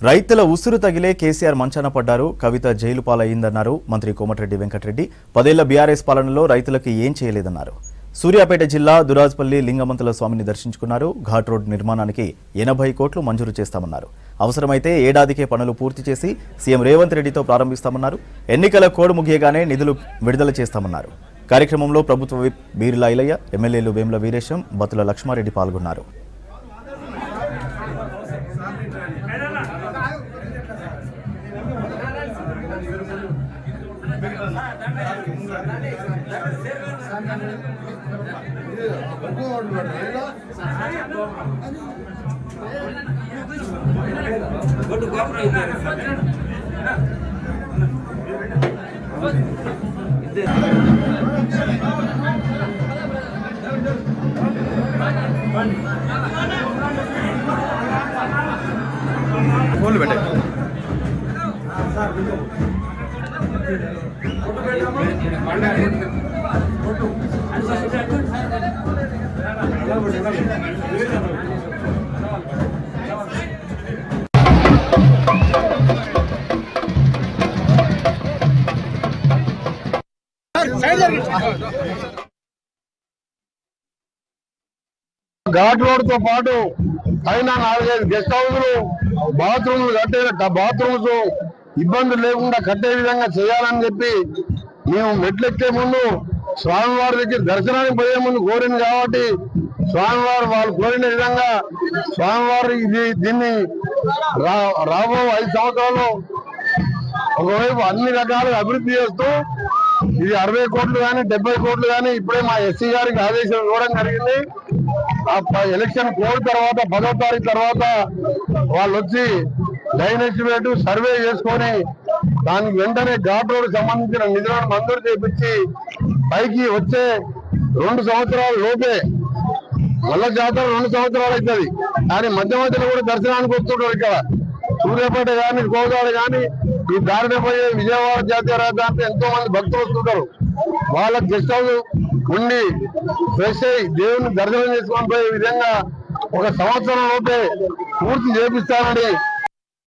రైతుల ఉసురు తగిలే కేసీఆర్ మంచాన పడ్డారు. కవిత జైలు పాలయ్యిందన్నారు మంత్రి కోమటిరెడ్డి వెంకటరెడ్డి. 10 ఏళ్ల బీఆర్ఎస్ పాలనలో రైతులకు ఏం చేయలేదన్నారు. సూర్యాపేట జిల్లా దురాజ్పల్లి లింగమంతుల స్వామిని దర్శించుకున్నారు. ఘాట్ రోడ్ నిర్మాణానికి 80 కోట్లు మంజూరు చేస్తామన్నారు. అవసరమైతే ఏడాదికే పనులు పూర్తి చేసి సీఎం రేవంత్ రెడ్డితో ప్రారంభిస్తామన్నారు. ఎన్నికల కోడ్ ముగియగానే నిధులు విడుదల చేస్తామన్నారు. కార్యక్రమంలో ప్రభుత్వ విప్ బీర్లా ఐలయ్య, ఎమ్మెల్యేలు వేముల వీరేశం, బత్తుల లక్ష్మారెడ్డి పాల్గొన్నారు. ఘాట్ రోడ్ తో పాటు పైన 4-5 గెస్ట్ హౌస్లు, బాత్రూమ్లు బాత్రూమ్స్ ఇబ్బందులు లేకుండా కట్టే విధంగా చేయాలని చెప్పి మేము మెట్లెక్కే ముందు స్వామివారి దగ్గర దర్శనానికి పోయే ముందు కోరింది కాబట్టి స్వామివారు వాళ్ళు కోరిన విధంగా స్వామివారు దీన్ని రాబో 5 సంవత్సరాలు ఒకవైపు అన్ని రకాలుగా అభివృద్ధి చేస్తూ ఇది 60 కోట్లు కానీ 70 కోట్లు కానీ ఇప్పుడే మా ఎస్సీ గారికి ఆదేశాలు ఇవ్వడం జరిగింది. ఎలక్షన్ కోడ్ తర్వాత 10వ తారీఖు తర్వాత వాళ్ళు వచ్చి లైన్ ఎస్టిమేట్ సర్వే చేసుకొని దానికి వెంటనే ఘాట్ రోడ్ సంబంధించిన నిధులను మంజూరు చేపించి పైకి వచ్చే 2 సంవత్సరాల లోపే మల్ల జాతర 2 సంవత్సరాలు అవుతుంది. కానీ మధ్య మధ్యలో కూడా దర్శనానికి వస్తుంటారు. ఇక్కడ సూర్యాపేట కానీ గోదావరి కానీ ఈ దారిన పోయే విజయవాడ జాతీయ రహదారికి ఎంతో మంది భక్తులు వస్తుంటారు. వాళ్ళ గెస్ట్ హౌస్ ఉండి ఫ్రెష్ అయ్యి దేవుని దర్శనం చేసుకొని పోయే విధంగా 1 సంవత్సరం లోపే పూర్తి చేపిస్తానని